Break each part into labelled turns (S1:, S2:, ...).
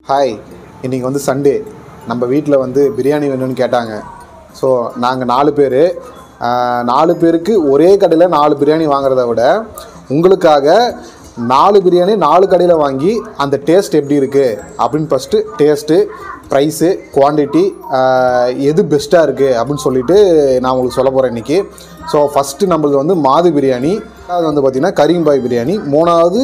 S1: Hi, இன்றைக்கி வந்து Sunday. நம்ம வீட்டில் வந்து பிரியாணி வேணும்னு கேட்டாங்க. ஸோ நாங்கள் 4 பேர், 4 பேருக்கு ஒரே கடையில் 4 பிரியாணி வாங்குறத விட உங்களுக்காக 4 பிரியாணி 4 கடையில் வாங்கி அந்த டேஸ்ட் எப்படி இருக்குது அப்படின்னு ஃபஸ்ட்டு டேஸ்ட்டு, ப்ரைஸு, குவான்டிட்டி எது பெஸ்ட்டாக இருக்குது அப்படின்னு சொல்லிவிட்டு நான் உங்களுக்கு சொல்ல போகிறேன் இன்றைக்கி. ஸோ ஃபஸ்ட்டு நம்மளுக்கு வந்து மாது பிரியாணி, 2வது வந்து பார்த்திங்கன்னா கரீம்பாய் பிரியாணி, 3வது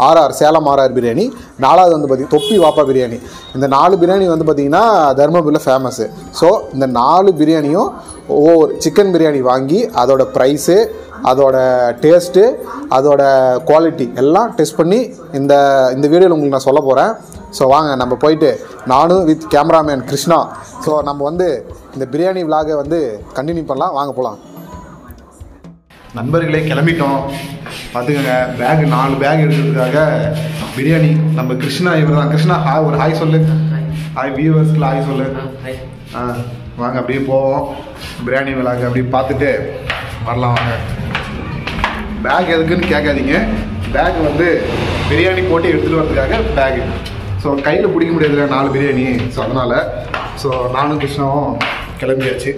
S1: ஆர்ஆர் சேலம் ஆர்ஆர் பிரியாணி, 4வது வந்து பார்த்திங்கன்னா தொப்பி வாப்பா பிரியாணி. இந்த 4 பிரியாணி வந்து பார்த்திங்கன்னா தர்மபுரியில் ஃபேமஸ்ஸு. ஸோ இந்த 4 பிரியாணியும் ஒவ்வொரு சிக்கன் பிரியாணி வாங்கி அதோட ப்ரைஸு, அதோட டேஸ்ட்டு, அதோட குவாலிட்டி எல்லாம் டெஸ்ட் பண்ணி இந்த வீடியோவில் உங்களுக்கு நான் சொல்ல போகிறேன். ஸோ வாங்க நம்ம போயிட்டு, நானும் வித் கேமராமேன் கிருஷ்ணா, ஸோ நம்ம வந்து இந்த பிரியாணி விலாகை வந்து கண்டினியூ பண்ணலாம். வாங்க போகலாம். நண்பர்களே, கிளம்பிட்டோம். பார்த்துக்கோங்க, பேக் 4 பேக் எடுக்கிறதுக்காக பிரியாணி. நம்ம கிருஷ்ணா இவர் தான். கிருஷ்ணா ஒரு ஹாய் சொல்லு. ஹாய் வியூவர்ஸ்க்கு ஹாய் சொல்லு. வாங்க அப்படியே போவோம், பிரியாணி விலாக அப்படியே பார்த்துட்டு வரலாம். வாங்க. பேக் எதுக்குன்னு கேட்காதீங்க. பேக் வந்து பிரியாணி போட்டு எடுத்துகிட்டு வரதுக்காக பேகு. ஸோ கையில் பிடிக்க முடியாதுல 4 பிரியாணி. ஸோ அதனால் நானும் கிருஷ்ணாவும் கிளம்பியாச்சு.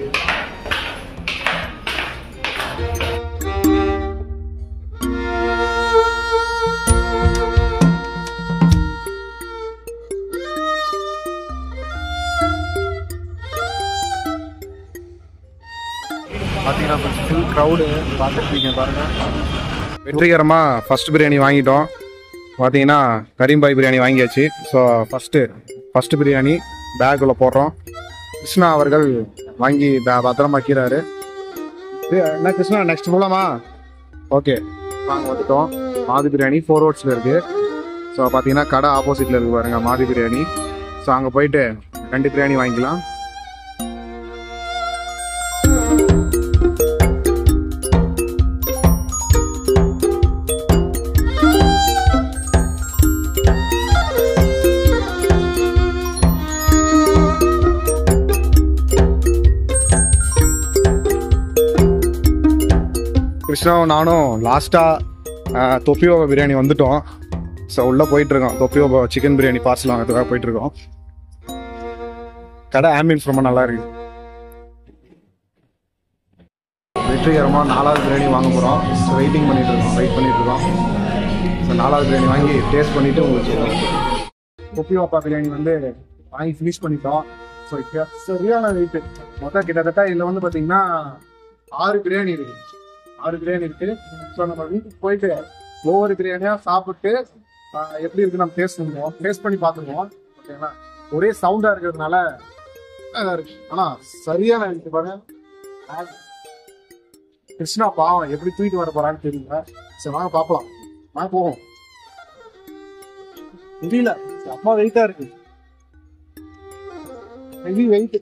S1: பார்த்தீங்கன்னா ஃபுல் க்ரௌடு பார்த்துருப்பீங்க பாருங்கள். வெற்றிகரமாக ஃபஸ்ட் பிரியாணி வாங்கிட்டோம். பார்த்தீங்கன்னா கரீம்பாய் பிரியாணி வாங்கியாச்சு. ஸோ ஃபஸ்ட்டு பிரியாணி பேக்குள்ளே போடுறோம். கிருஷ்ணா அவர்கள் வாங்கி பத்திரமாக்கிறாரு. என்ன கிருஷ்ணா, நெக்ஸ்ட் போகலாமா? ஓகே, வாங்க வந்துட்டோம். மாது பிரியாணி 4 ரோட்ஸில் இருக்குது. ஸோ பார்த்தீங்கன்னா கடை ஆப்போசிட்டில் இருக்குது பாருங்கள் மாது பிரியாணி. ஸோ அங்கே போயிட்டு 2 பிரியாணி வாங்கிக்கலாம். கிருஷ்ணாவும் நானும் லாஸ்ட்டாக தொப்பியோபா பிரியாணி வந்துட்டோம். ஸோ உள்ளே போயிட்டுருக்கோம். தொப்பியோபா சிக்கன் பிரியாணி பார்சல் வாங்கிறதுக்காக போயிட்டுருக்கோம். கடை ஆம்பியன்ஸ் ரொம்ப நல்லா இருக்குது. வெற்றிகரமாக 4வது பிரியாணி வாங்க போகிறோம். ஸோ வெயிட் பண்ணிகிட்ருக்கோம். ஸோ 4வது பிரியாணி வாங்கி டேஸ்ட் பண்ணிவிட்டு உங்களுக்கு தொப்பியோபா பிரியாணி வந்து வாங்கி ஃபினிஷ் பண்ணிட்டோம். ஸோ இப்போ சரியான வெயிட்டு. மொத்தம் கிட்டத்தட்ட இதில் வந்து பார்த்திங்கன்னா 6 பிரியாணி இருக்குது. 6 பிரியாணி இருக்குது. ஸோ நம்ம வீட்டுக்கு போயிட்டு ஒவ்வொரு பிரியாணியாக சாப்பிட்டு எப்படி இருக்குது நம்ம டேஸ்ட் பண்ணி பார்த்துருவோம். ஓகேங்களா? ஒரே சவுண்டாக இருக்கிறதுனால இருக்கு. ஆனால் சரியான இருக்கு பாருங்க. கிருஷ்ணா பாவம் எப்படி தூக்கிட்டு வர போறான்னு தெரியல. சரி வாங்க பார்க்கலாம். நான் போவோம். முடியல, அப்பா வெயிட்டா இருக்கு. Heavy weight.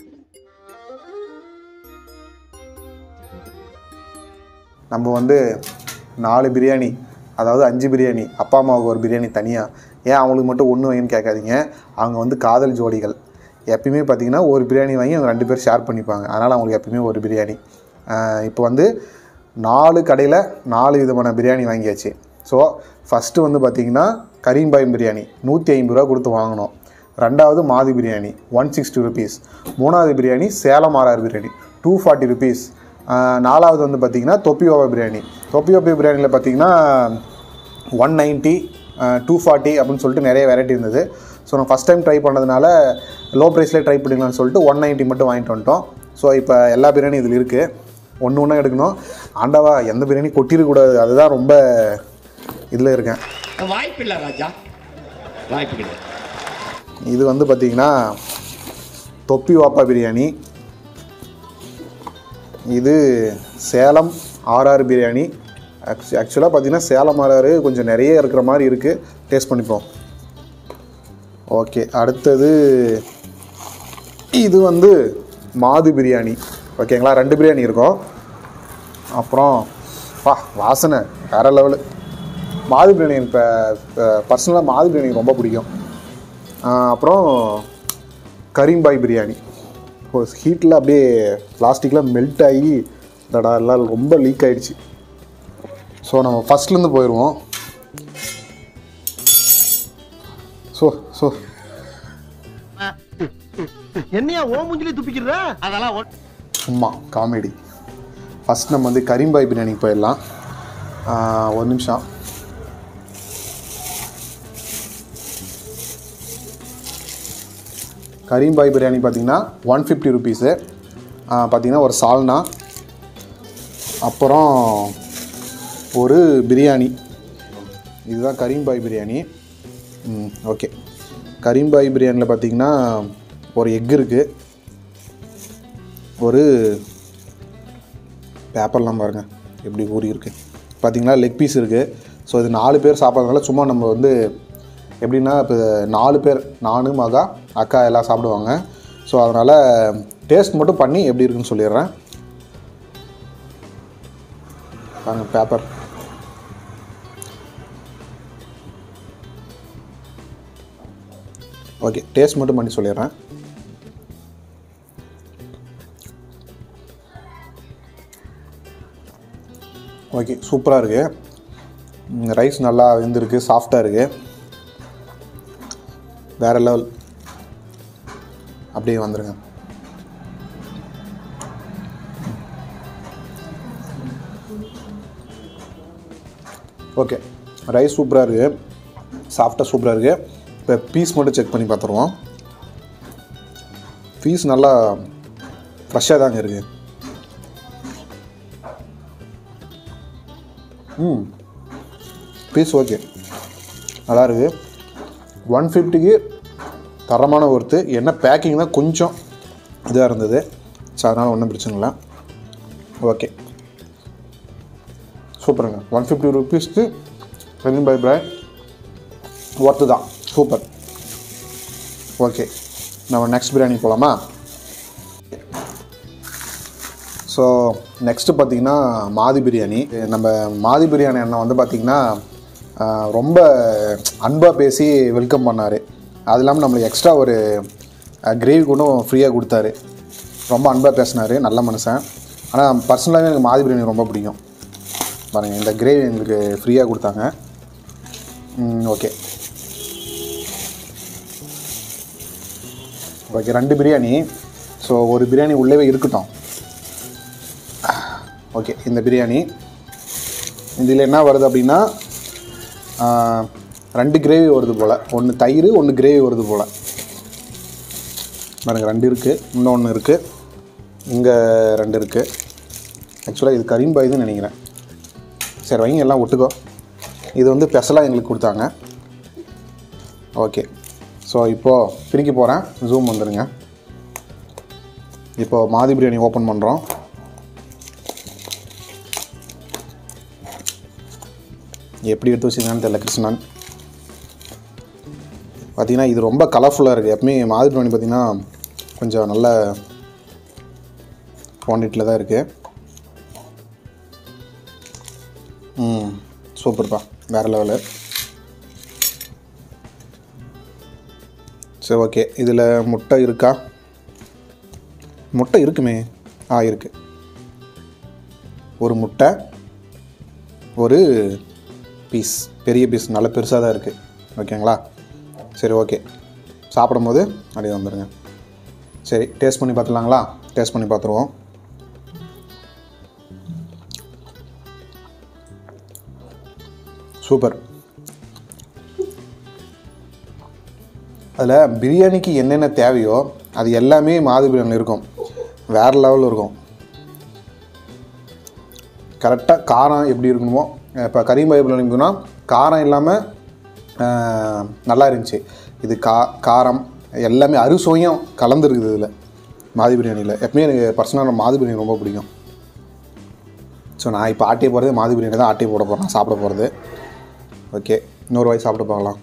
S1: நம்ம வந்து 4 பிரியாணி, அதாவது 5 பிரியாணி, அப்பா அம்மாவுக்கு ஒரு பிரியாணி தனியாக. ஏன் அவங்களுக்கு மட்டும் 1 வைன்னு கேட்காதீங்க. அவங்க வந்து காதல் ஜோடிகள். எப்பயுமே பார்த்திங்கன்னா ஒரு பிரியாணி வாங்கி அவங்க 2 பேர் ஷேர் பண்ணிப்பாங்க. அதனால் அவங்களுக்கு எப்பயுமே ஒரு பிரியாணி. இப்போ வந்து 4 கடையில் 4 விதமான பிரியாணி வாங்கியாச்சு. ஸோ ஃபஸ்ட்டு வந்து பார்த்திங்கன்னா கரீம்பாய் பிரியாணி 150 ரூபா கொடுத்து வாங்கினோம். 2வது மாது பிரியாணி 160 ருபீஸ். 3வது பிரியாணி சேலம் ஆர்ஆர் பிரியாணி 240 ருபீஸ். 4வது வந்து பார்த்திங்கன்னா தொப்பியோபா பிரியாணி. தொப்பியோபா பிரியாணியில் பார்த்திங்கன்னா 190, 240 அப்படின்னு சொல்லிட்டு நிறைய வெரைட்டி இருந்தது. ஸோ நான் ஃபஸ்ட் டைம் ட்ரை பண்ணதுனால லோ ப்ரைஸ்லேயே ட்ரை பண்ணிக்கலாம்னு சொல்லிட்டு 190 மட்டும் வாங்கிட்டு வந்துட்டோம். ஸோ இப்போ எல்லா பிரியாணி இதில் இருக்குது. ஒன்று எடுக்கணும். ஆண்டவா, எந்த பிரியாணி கொட்டிடக்கூடாது, அதுதான் ரொம்ப இதில் இருக்கேன்.
S2: வாய்ப்பில்லை ராஜா, வாய்ப்பு.
S1: இது வந்து பார்த்திங்கன்னா தொப்பி வாப்பா பிரியாணி. இது சேலம் ஆர்ஆர் பிரியாணி. ஆக்சுவலாக பார்த்திங்கன்னா சேலம் ஆர்ஆர் கொஞ்சம் நிறைய இருக்கிற மாதிரி இருக்குது. டேஸ்ட் பண்ணிப்போம். ஓகே, அடுத்தது இது வந்து மாது பிரியாணி. ஓகேங்களா? 2 பிரியாணி இருக்கும். அப்புறம் வாசனை வேறு லெவலு. மாது பிரியாணி இப்போ பர்சனலாக மாது பிரியாணி ரொம்ப பிடிக்கும். அப்புறம் கரீம்பாய் பிரியாணி. ஹீட்டில் அப்படியே பிளாஸ்டிக்கில் மெல்ட் ஆகி எல்லாம் ரொம்ப லீக் ஆகிடுச்சு. ஸோ நம்ம ஃபஸ்ட்லேருந்து போயிடுவோம். ஸோ
S3: என்னையா ஓ மூஞ்சிலே துப்பிக்கிறத? அதெல்லாம்
S1: சும்மா காமெடி. ஃபஸ்ட் நம்ம வந்து கரீம்பாய் பிரியாணிக்கு போயிடலாம். ஒரு நிமிஷம். கரீம்பாய் பிரியாணி பார்த்தீங்கன்னா 150 ருபீஸு. பார்த்தீங்கன்னா ஒரு சால்னா, அப்புறம் ஒரு பிரியாணி. இதுதான் கரீம்பாய் பிரியாணி. ஓகே. கரீம்பாய் பிரியாணியில் பார்த்தீங்கன்னா ஒரு எக் இருக்குது, ஒரு பேப்பர்லாம் பாருங்கள் எப்படி ஊறி இருக்குது. பார்த்தீங்கன்னா லெக் பீஸ் இருக்குது. ஸோ இது 4 பேர் சாப்பிட்றதுனால சும்மா நம்ம வந்து எப்படின்னா இப்போ 4 பேர், நானு மகா அக்கா எல்லாம் சாப்பிடுவாங்க. ஸோ அதனால் டேஸ்ட் மட்டும் பண்ணி எப்படி இருக்குன்னு சொல்லிடுறேன். பாருங்கள் பேப்பர். ஓகே, டேஸ்ட் மட்டும் பண்ணி சொல்லிடுறேன். ஓகே, சூப்பராக இருக்குது. ரைஸ் நல்லா வெந்திருக்கு, சாஃப்டாக இருக்குது, வேறு லெவல். அப்படியே வந்துடுங்க. ஓகே, ரைஸ் சூப்பராக இருக்குது, சாஃப்டாக சூப்பராக இருக்குது. இப்போ பீஸ் மட்டும் செக் பண்ணி பார்த்துருவோம். பீஸ் நல்லா ஃப்ரெஷ்ஷாக தாங்க இருக்குது. பீஸ் ஓகே, நல்லா இருக்குது. 150க்கு தரமான ஒர்த்து. என்ன பேக்கிங் தான் கொஞ்சம் இதாக இருந்தது. ஸோ அதனால் ஒன்றும் பிரச்சனை இல்லை. ஓகே, சூப்பருங்க. 150 ருபீஸ்க்கு கரீம்பாய் பிரியாணி ஒர்த்து தான். சூப்பர். ஓகே, நம்ம நெக்ஸ்ட் பிரியாணி போகலாமா? ஸோ நெக்ஸ்ட்டு பார்த்திங்கன்னா மாதி பிரியாணி. நம்ம மாதி பிரியாணி அண்ணன் வந்து பார்த்திங்கன்னா ரொம்ப அன்பாக பேசி வெல்கம் பண்ணார். அது இல்லாமல் நம்மளுக்கு எக்ஸ்ட்ரா ஒரு கிரேவி கூட ஃப்ரீயாக கொடுத்தாரு. ரொம்ப அன்பாக பேசினார், நல்ல மனுஷன். ஆனால் பர்சனலாகவே எனக்கு மாதி பிரியாணி ரொம்ப பிடிக்கும். பாருங்கள், இந்த கிரேவி எங்களுக்கு ஃப்ரீயாக கொடுத்தாங்க. Okay okay, 2 biryani. ஸோ ஒரு பிரியாணி உள்ளே இருக்கட்டும். ஓகே, இந்த பிரியாணி இதில் என்ன வருது அப்படின்னா 2 கிரேவி வருது போல். ஒன்று தயிர், ஒன்று கிரேவி வருது போல். பாருங்க, 2 இருக்குது, இன்னொன்று இருக்குது, இங்கே 2 இருக்குது. ஆக்சுவலாக இது கரீம்பாய் தான் நினைக்கிறேன். சரி வைங்க, எல்லாம் ஒட்டுக்கோ. இது வந்து ஸ்பெஷலாக எங்களுக்கு கொடுத்தாங்க. ஓகே, ஸோ இப்போது பிரிக்க போகிறேன். ஜூம் வந்துடுங்க. இப்போது மாதி பிரியாணி ஓப்பன் பண்ணுறோம். எப்படி எடுத்து வச்சுருக்கான்னு தெரியல கிருஷ்ணன். பார்த்திங்கன்னா இது ரொம்ப கலர்ஃபுல்லாக இருக்குது. எப்பவுமே மாதி பிரியாணி பார்த்திங்கன்னா கொஞ்சம் நல்ல குவான்டிட்டியில் தான் இருக்குது. சூப்பர்ப்பா, வேறு லெவலு. சரி ஓகே, இதில் முட்டை இருக்கா? முட்டை இருக்குமே. இருக்குது. ஒரு முட்டை, ஒரு பீஸ், பெரிய பீஸ், நல்ல பெருசாக தான் இருக்குது. ஓகேங்களா? சரி ஓகே, சாப்பிடும்போது அப்படியே வந்துடுங்க. சரி, டேஸ்ட் பண்ணி பார்த்துலாங்களா? டேஸ்ட் பண்ணி பார்த்துருவோம். சூப்பர். அதில் பிரியாணிக்கு என்னென்ன தேவையோ அது எல்லாமே மாதி பிரியாணியில் இருக்கும். வேறு லெவலில் இருக்கும். கரெக்டாக காரம் எப்படி இருக்கணுமோ. இப்போ கரீம்பாய் பிரியாணிக்குன்னா காரம் இல்லாமல் நல்லா இருந்துச்சு. இது காரம் எல்லாமே அறுசுவையும் கலந்துருக்குது இதில் மாதி பிரியாணியில். எப்பவுமே எனக்கு பர்சனலாக மாதி பிரியாணி ரொம்ப பிடிக்கும். ஸோ நான் இப்போ ஆட்டிய போகிறது மாதி பிரியாணி தான் ஆட்டிய போட போகிறேன், சாப்பிட போகிறது. ஓகே, இன்னொரு வாய் சாப்பிட்டு பார்க்கலாம்.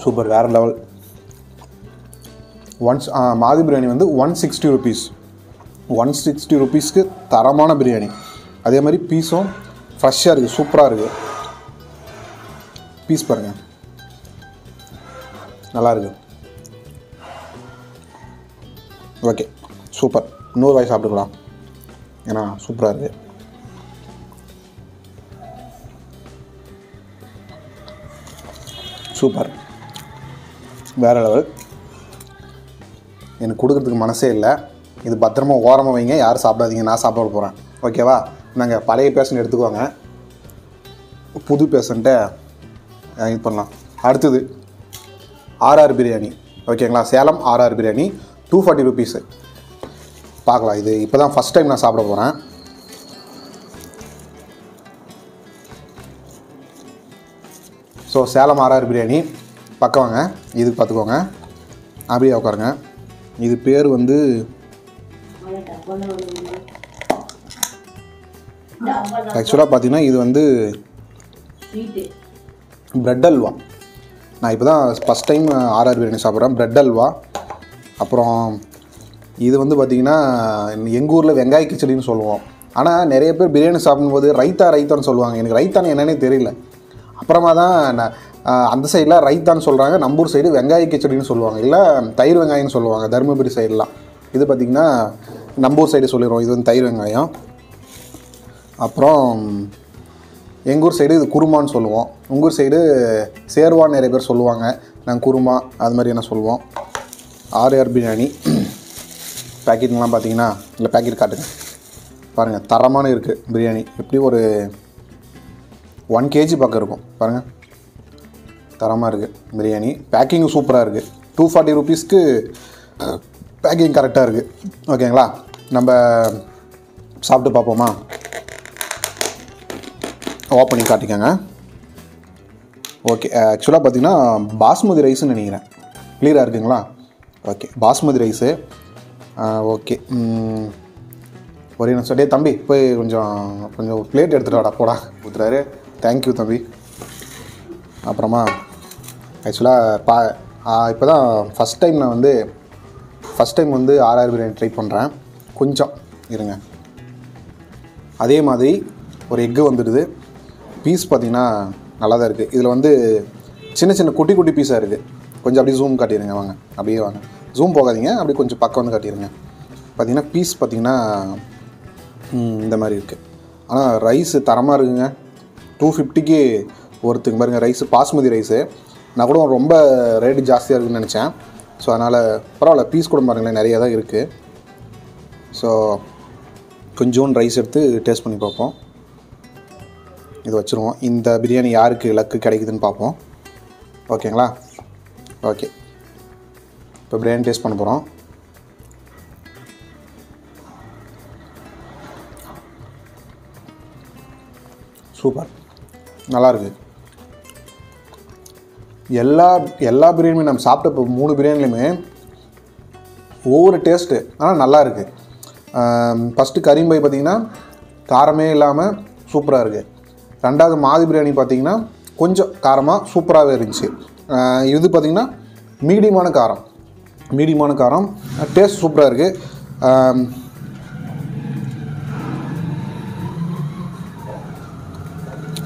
S1: சூப்பர், வேறு லெவல். மாதி பிரியாணி வந்து 160 ருபீஸ். 160 ருபீஸ்க்கு தரமான பிரியாணி. அதே மாதிரி பீஸும் ஃப்ரெஷ்ஷாக இருக்குது, சூப்பராக இருக்குது. பீஸ் பாருங்கள், நல்லாயிருக்கு. Okay, super. இன்னொரு வாய் சாப்பிட்டுக்கலாம், ஏன்னா சூப்பராக இருக்குது. சூப்பர். வேறு லெவல். எனக்கு கொடுக்குறதுக்கு மனசே இல்லை. இது பத்திரமா ஓரமாக வைங்க, யாரும் சாப்பிடாதீங்க, நான் சாப்பிட போகிறேன். ஓகேவா? நாங்கள் பழைய பேஷண்ட் எடுத்துக்குவாங்க, புது பேஷண்ட்டை இது பண்ணலாம். அடுத்தது ஆர்ஆர் பிரியாணி. ஓகேங்களா? Salem RR biryani 240 rupees. பார்க்கலாம். இது இப்போ தான் ஃபஸ்ட் டைம் நான் சாப்பிட போகிறேன். ஸோ சேலம் ஆர்ஆர் பிரியாணி பக்கம் வாங்க, இதுக்கு பார்த்துக்கோங்க, அப்படியே உட்காருங்க. இது பேர் வந்து ஆக்சுவலாக பார்த்தீங்கன்னா இது வந்து ப்ரெட் அல்வா. நான் இப்போ தான் ஃபஸ்ட் டைம் ஆர்ஆர் பிரியாணி சாப்பிட்றேன். ப்ரெட் அல்வா. அப்புறம் இது வந்து பார்த்திங்கன்னா எங்கள் ஊரில் வெங்காய கிச்சடின்னு சொல்லுவோம். ஆனால் நிறைய பேர் பிரியாணி சாப்பிடும்போது ரைத்தான்னு சொல்லுவாங்க. எனக்கு ரைத்தான்னு என்னன்னே தெரியல. அப்புறமா தான் நான் அந்த சைடில் ரைத்தான்னு சொல்கிறாங்க, நம்பூர் சைடு வெங்காய கிச்சடின்னு சொல்லுவாங்க, இல்லை தயிர் வெங்காயம்னு சொல்லுவாங்க தருமபுரி சைடெலாம். இது பார்த்திங்கன்னா நம்பூர் சைடு சொல்லிடுவோம், இது வந்து தயிர் வெங்காயம். அப்புறம் எங்கள் ஊர் சைடு இது குருமான்னு சொல்லுவோம், உங்கூர் சைடு சேர்வான்னு நிறைய பேர் சொல்லுவாங்க, நாங்கள் குருமா அது மாதிரி என்ன சொல்லுவோம். ஆர்ஆர் பிரியாணி பேக்கெட்லாம் பார்த்தீங்கன்னா இல்லை பேக்கெட் காட்டுங்க பாருங்கள், தரமான இருக்குது பிரியாணி. எப்படி ஒரு 1 kg பக்கம் இருக்கும் பாருங்கள், தரமாக இருக்குது பிரியாணி. பேக்கிங்கும் சூப்பராக இருக்குது. 240 rupeesக்கு பேக்கிங் கரெக்டாக இருக்குது. ஓகேங்களா? நம்ம சாப்பிட்டு பார்ப்போமா? ஓப்பன் பண்ணி காட்டிக்கோங்க. ஓகே. ஆக்சுவலாக பார்த்தீங்கன்னா பாஸ்மதி ரைஸ்ன்னு நினைக்கிறேன். கிளியராக இருக்குங்களா? Okay, basmati rice. ஓகே, ஒரே நிமிஷம். டே தம்பி போய் கொஞ்சம் பிளேட் எடுத்துகிட்டு வாடா போடா ஊற்றுறாரு. தேங்க்யூ தம்பி. அப்புறமா ஆக்சுவலாக இப்போ தான் ஃபஸ்ட் டைம் வந்து ஆர்ஆர் பிரியாணி ட்ரை பண்ணுறேன். கொஞ்சம் இருங்க. அதே மாதிரி ஒரு எக்கு வந்துடுது. பீஸ் பார்த்திங்கன்னா நல்லா தான் இருக்குது. இதில் வந்து சின்ன சின்ன குட்டி குட்டி பீஸாக இருக்குது. கொஞ்சம் அப்படியே ஜூம் காட்டிடுங்க, வாங்க அப்படியே வாங்க, ஜூம் போகாதீங்க, அப்படியே கொஞ்சம் பக்கம் வந்து காட்டிடுங்க. பார்த்திங்கன்னா பீஸ் பார்த்திங்கன்னா இந்த மாதிரி இருக்குது. ஆனால் ரைஸு தரமாக இருக்குங்க. 250க்கு ஒருத்துக்கு பாருங்கள். Rice basmati rice. நான் கூட ரொம்ப ரேட்டு ஜாஸ்தியாக இருக்குதுன்னு நினச்சேன். ஸோ அதனால் பரவாயில்ல, பீஸ் கூட பாருங்களேன் நிறையா தான் இருக்குது. ஸோ கொஞ்சோண்டு ரைஸ் எடுத்து டேஸ்ட் பண்ணி பார்ப்போம். இது வச்சுருவோம். இந்த பிரியாணி யாருக்கு லக்கு கிடைக்குதுன்னு பார்ப்போம். ஓகேங்களா? ஓகே, இப்போ பிரியாணி டேஸ்ட் பண்ண போகிறோம். சூப்பர், நல்லாயிருக்கு. எல்லா பிரியாணியுமே நம்ம சாப்பிட்ட இப்போ 3 பிரியாணிலையுமே ஒவ்வொரு டேஸ்ட்டு, ஆனால் நல்லா இருக்குது. ஃபஸ்ட்டு கரீம்பை பார்த்திங்கன்னா காரமே இல்லாமல் சூப்பராக இருக்குது. ரெண்டாவது மாதி பிரியாணி பார்த்திங்கன்னா கொஞ்சம் காரமாக சூப்பராகவே இருந்துச்சு. இது பார்த்திங்கன்னா மீடியமான காரம், டேஸ்ட் சூப்பராக இருக்குது.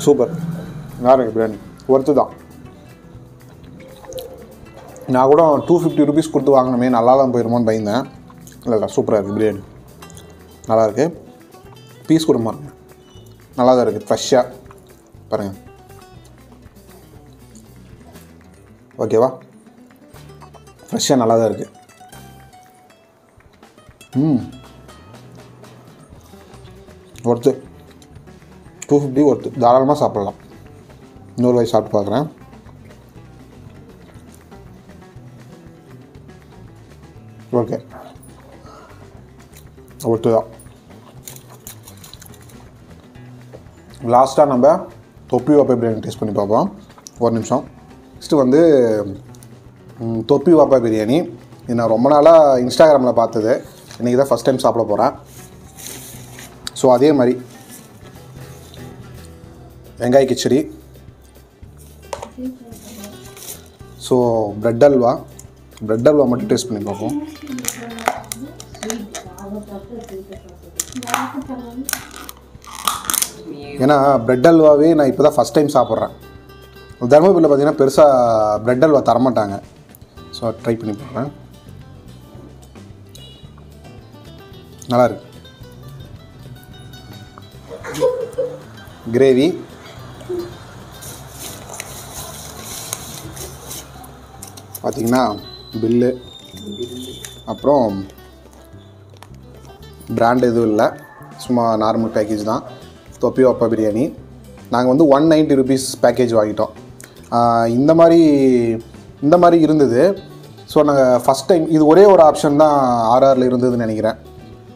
S1: சூப்பர், நல்லா இருக்குது பிரியாணி, ஒர்த்து தான். நான் கூட 250 rupees கொடுத்து வாங்கினமே, நல்லா தான் போயிருமோன்னு பயந்தேன். இல்லை சூப்பராக இருக்குது பிரியாணி, நல்லாயிருக்கு. பீஸ் கூட பாருங்க, நல்லா தான் இருக்குது, ஃப்ரெஷ்ஷாக பாருங்கள். ஓகேவா? ஃப்ரெஷ்ஷாக நல்லா தான் இருக்குது. ஒர்த்து 250 ஒர்த்து, தாராளமாக சாப்பிட்லாம். இன்னொரு வாய் சாப்பிட்டு பார்க்குறேன். ஓகே, ஒர்த்து தான். லாஸ்ட்டாக நம்ம தொப்பி வாப்பா பிரியாணி டேஸ்ட் பண்ணி பார்ப்போம். ஒரு நிமிஷம். நெக்ஸ்ட்டு வந்து தொப்பி வாப்பா பிரியாணி. இது நான் ரொம்ப நாளாக இன்ஸ்டாகிராமில் பார்த்தது, இன்றைக்கி தான் ஃபஸ்ட் டைம் சாப்பிட போகிறேன். ஸோ அதே மாதிரி வெங்காய கிச்சடி, ஸோ ப்ரெட் அல்வா மட்டும் டேஸ்ட் பண்ணி பார்ப்போம். ஏன்னா ப்ரெட் அல்வாவே நான் இப்போ தான் ஃபஸ்ட் டைம் சாப்பிட்றேன். தருமபுரியில் பார்த்தீங்கன்னா பெருசாக ப்ரெட் அல்வா தரமாட்டாங்க. ஸோ ட்ரை பண்ணி பார்க்குறேன். நல்லாயிருக்கு. கிரேவி, பார்த்திங்கன்னா பில்லு, அப்புறம் பிராண்ட் எதுவும் இல்லை, சும்மா நார்மல் பேக்கேஜ் தான். தொப்பி வாப்பா பிரியாணி நாங்கள் வந்து 190 rupees பேக்கேஜ் வாங்கிட்டோம். இந்த மாதிரி இருந்தது. ஸோ நாங்கள் ஃபஸ்ட் டைம் இது ஒரே ஒரு ஆப்ஷன் தான் ஆர்ஆரில் இருந்ததுன்னு நினைக்கிறேன்.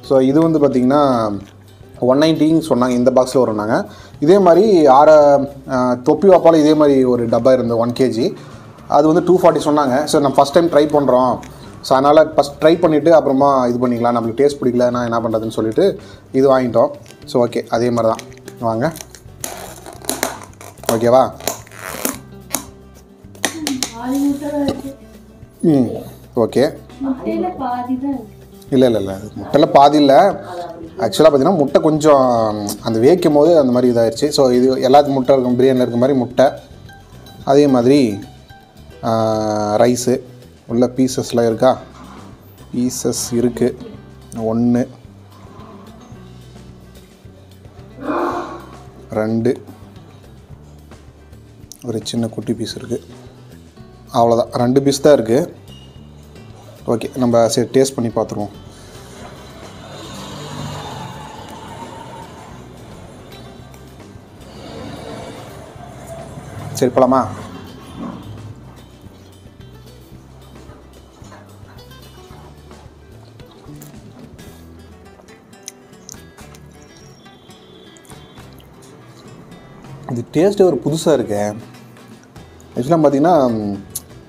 S1: ஸோ இது வந்து பார்த்திங்கன்னா 190 சொன்னாங்க, இந்த பாக்ஸில் வரும்னாங்க. இதே மாதிரி தொப்பி வாப்பால் இதே மாதிரி ஒரு டப்பா இருந்தது 1 kg, அது வந்து 240 சொன்னாங்க. ஸோ நம்ம ஃபஸ்ட் டைம் ட்ரை பண்ணுறோம், ஸோ அதனால் ஃபஸ்ட் ட்ரை பண்ணிவிட்டு அப்புறமா இது பண்ணிக்கலாம், நம்மளுக்கு டேஸ்ட் பிடிக்கல நான் என்ன பண்ணுறதுன்னு சொல்லிட்டு இது வாங்கிட்டோம். ஸோ ஓகே, அதே மாதிரி தான் வாங்க. ஓகேவா? ஓகே. இல்லை முட்டையில் பாதி இல்லை. ஆக்சுவலாக பார்த்தீங்கன்னா முட்டை கொஞ்சம் அந்த வேக்கும் போது அந்த மாதிரி இதாகிடுச்சு. ஸோ இது எல்லாத்துக்கும் முட்டை இருக்கும், பிரியாணியில் இருக்க மாதிரி முட்டை, அதே மாதிரி ரைஸு உள்ள பீசஸ்லாம் இருக்கா? பீசஸ் இருக்குது 1 2, ஒரு சின்ன குட்டி பீஸ் இருக்குது, அவ்வளோதான். 2 பீஸ் தான் இருக்குது. ஓகே, நம்ம சரி டேஸ்ட் பண்ணி பார்த்துருவோம். சரி போலாமா? இது டேஸ்ட்டே ஒரு புதுசாக இருக்கு. ஆக்சுவலாக பார்த்தீங்கன்னா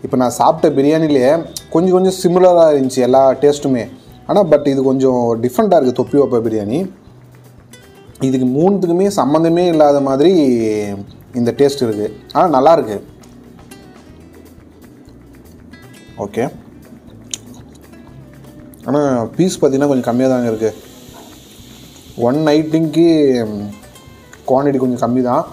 S1: இப்போ நான் சாப்பிட்ட பிரியாணிலே கொஞ்சம் சிமிலராக இருந்துச்சு எல்லா டேஸ்ட்டுமே. ஆனால் பட் இது கொஞ்சம் டிஃப்ரெண்ட்டாக இருக்குது தொப்பி வாப்பா பிரியாணி. இதுக்கு 3த்துக்குமே சம்மந்தமே இல்லாத மாதிரி இந்த டேஸ்ட் இருக்குது. ஆனால் நல்லாயிருக்கு. ஓகே, ஆனால் பீஸ் பார்த்திங்கன்னா கொஞ்சம் கம்மியாக தாங்க இருக்குது. 190க்கு குவான்டிட்டி கொஞ்சம் கம்மி தான்.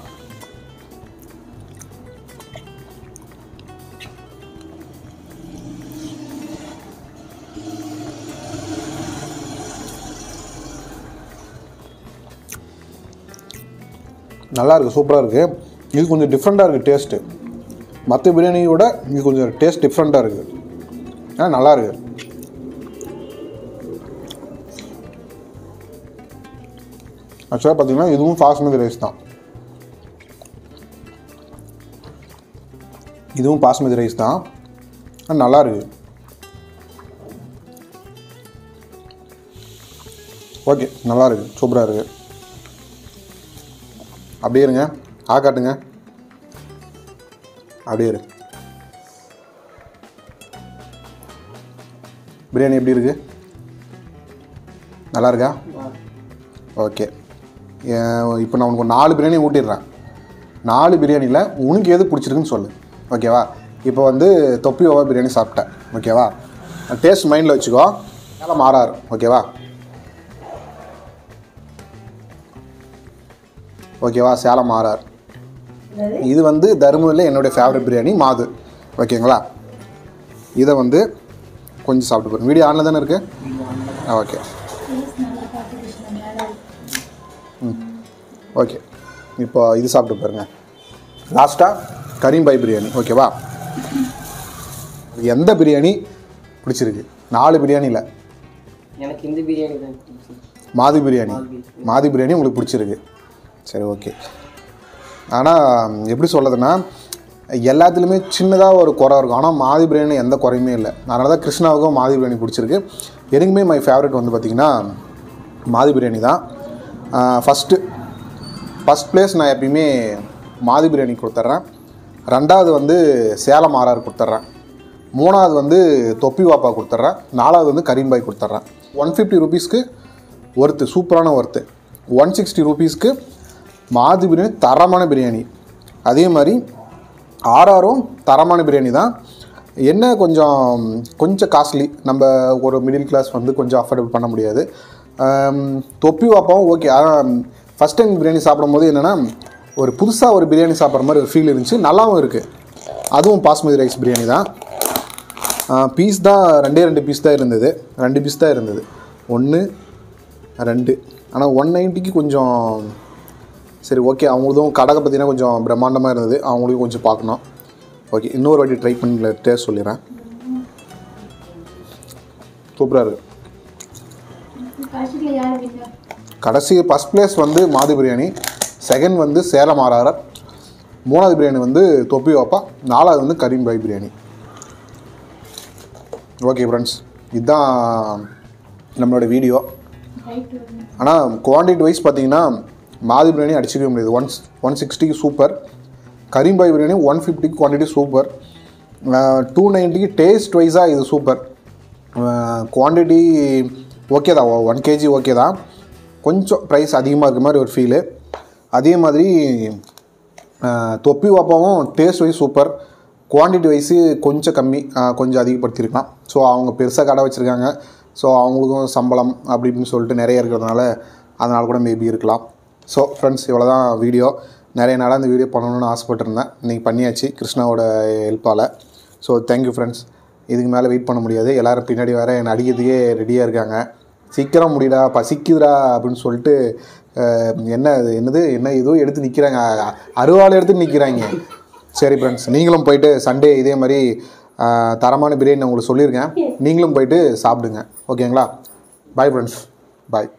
S1: நல்லாயிருக்கு, சூப்பராக இருக்குது. இது கொஞ்சம் டிஃப்ரெண்ட்டாக இருக்குது டேஸ்ட்டு. மற்ற பிரியாணியோட இது கொஞ்சம் டேஸ்ட் டிஃப்ரெண்ட்டாக இருக்குது. நல்லாயிருக்கு. ஆக்சுவலாக பார்த்தீங்கன்னா இதுவும் பாஸ்மதி ரைஸ் தான். இதுவும் பாஸ்மதி ரைஸ் தான். நல்லாயிருக்கு. ஓகே, நல்லாயிருக்கு, சூப்பராக இருக்குது. அப்படியே இருங்க, காட்டுங்க, அப்படியே இரு. பிரியாணி எப்படி இருக்குது? நல்லா இருக்கா? ஓகே, இப்போ நான் உனக்கு 4 பிரியாணி ஊட்டிடுறேன். 4 பிரியாணியில் உனக்கு எது பிடிச்சிருக்குன்னு சொல்லு. ஓகேவா? இப்போ வந்து தொப்பி வாப்பா பிரியாணி சாப்பிட்டேன். ஓகேவா? டேஸ்ட் மைண்டில் வச்சுக்கோ. சேலம் RR. ஓகேவா? ஓகேவா? சேலம் RR. இது வந்து தருமபுரியில் என்னுடைய ஃபேவரட் பிரியாணி மாது. ஓகேங்களா? இதை வந்து கொஞ்சம் சாப்பிட்டு போகிறேன். வீடியோ ஆனில் தானே இருக்குது? ஓகே. ஓகே, இப்போ இது சாப்பிட்டு பாருங்க. லாஸ்ட்டாக கரீம்பாய் பிரியாணி. ஓகேவா? எந்த பிரியாணி பிடிச்சிருக்கு? 4 பிரியாணியில்
S4: எனக்கு இந்த பிரியாணி தான்.
S1: மாது பிரியாணி உங்களுக்கு பிடிச்சிருக்கு. சரி, ஓகே. ஆனால் எப்படி சொல்கிறதுன்னா எல்லாத்துலேயுமே சின்னதாக ஒரு குறை இருக்கும். ஆனால் மாதி பிரியாணி எந்த குறையுமே இல்லை. அதனால தான் கிருஷ்ணாவுக்கும் மாதி பிரியாணி பிடிச்சிருக்கு. எனக்குமே மை ஃபேவரட் வந்து பார்த்திங்கன்னா மாதி பிரியாணி தான். ஃபஸ்ட் ப்ளேஸ் நான் எப்பயுமே மாதி பிரியாணி கொடுத்துட்றேன். 2வது வந்து சேலம் RR கொடுத்துட்றேன். 3வது வந்து தொப்பி வாப்பா கொடுத்துட்றேன். 4வது வந்து கரீம்பாய் கொடுத்துட்றேன். 150 rupeesக்கு ஒர்த்து, சூப்பரான ஒர்த்து. 160 rupeesக்கு மாதி பிரியாணி, தரமான பிரியாணி. அதே மாதிரி RRம் தரமான பிரியாணி தான். என்ன கொஞ்சம் காஸ்ட்லி, நம்ம ஒரு மிடில் கிளாஸ் வந்து கொஞ்சம் அஃபோர்டபுள் பண்ண முடியாது. தொப்பி வாப்பாவும் ஓகே. ஆனால் ஃபஸ்ட் டைம் பிரியாணி சாப்பிடும்போது என்னென்னா ஒரு புதுசாக ஒரு பிரியாணி சாப்பிட்ற மாதிரி ஒரு ஃபீல் இருந்துச்சு. நல்லாவும் இருக்குது. அதுவும் பாஸ்மதி ரைஸ் பிரியாணி தான். பீஸ் தான் 2 பீஸ் தான் இருந்தது. 2 பீஸ் தான் இருந்தது. 1 2. ஆனால் 190க்கு கொஞ்சம் சரி, ஓகே. அவங்களுக்கும் கடை பார்த்தீங்கன்னா கொஞ்சம் பிரம்மாண்டமாக இருந்தது. அவங்களுக்கும் கொஞ்சம் பார்க்கணும். ஓகே, இன்னொரு வாட்டி ட்ரை பண்ணி டேஸ்ட் சொல்லிடுறேன். சூப்பராக இருக்குது. கடைசி ஃபஸ்ட் பிளேஸ் வந்து மாது பிரியாணி, செகண்ட் வந்து சேலம் ஆர்ஆர், மூணாவது பிரியாணி வந்து தொப்பி வாப்பா, நாலாவது வந்து கரீம் பாய் பிரியாணி. ஓகே ஃப்ரெண்ட்ஸ், இதுதான் நம்மளோட வீடியோ. ஆனால் குவான்டிட்டி வைஸ் பார்த்தீங்கன்னா மாது பிரியாணி அடிச்சிக்கவே முடியாது. 160 சூப்பர், கரீம் பாய் பிரியாணி 150 குவான்டிட்டி சூப்பர், 290 டேஸ்ட் வைஸாக இது சூப்பர். குவான்டிட்டி ஓகே தான், 1 kg ஓகே தான், கொஞ்சம் ப்ரைஸ் அதிகமாக இருக்க மாதிரி ஒரு ஃபீலு. அதே மாதிரி தொப்பி வாப்பாவும் taste wise super, quantity wise கொஞ்சம் கம்மி, கொஞ்சம் அதிகப்படுத்தியிருக்கலாம். ஸோ அவங்க பெருசாக கடை வச்சுருக்காங்க, ஸோ அவங்களுக்கும் சம்பளம் அப்படின்னு சொல்லிட்டு நிறைய இருக்கிறதுனால அதனால் கூட மேபி இருக்கலாம். ஸோ ஃப்ரெண்ட்ஸ், இவ்வளோ தான் வீடியோ. நிறைய நாளாக இந்த வீடியோ பண்ணணும்னு ஆசைப்பட்டிருந்தேன், இன்றைக்கி பண்ணியாச்சு கிருஷ்ணாவோட ஹெல்ப்பால். So thank you friends. இதுக்கு மேலே வெயிட் பண்ண முடியாது, எல்லோரும் பின்னாடி வேறு என்னை அடிக்கிறதுக்கே ரெடியாக இருக்காங்க. சீக்கிரம் முடிடா, பசிக்குதுடா அப்படின்னு சொல்லிட்டு என்ன ஏதோ எடுத்து நிற்கிறாங்க, அருவாள் எடுத்து நிற்கிறாங்க. சரி ஃப்ரெண்ட்ஸ், நீங்களும் போயிட்டு சண்டே இதே மாதிரி தரமான பிரியாணி நான் உங்களுக்கு சொல்லியிருக்கேன், நீங்களும் போயிட்டு சாப்பிடுங்க. ஓகேங்களா? பாய் ஃப்ரெண்ட்ஸ், பாய்.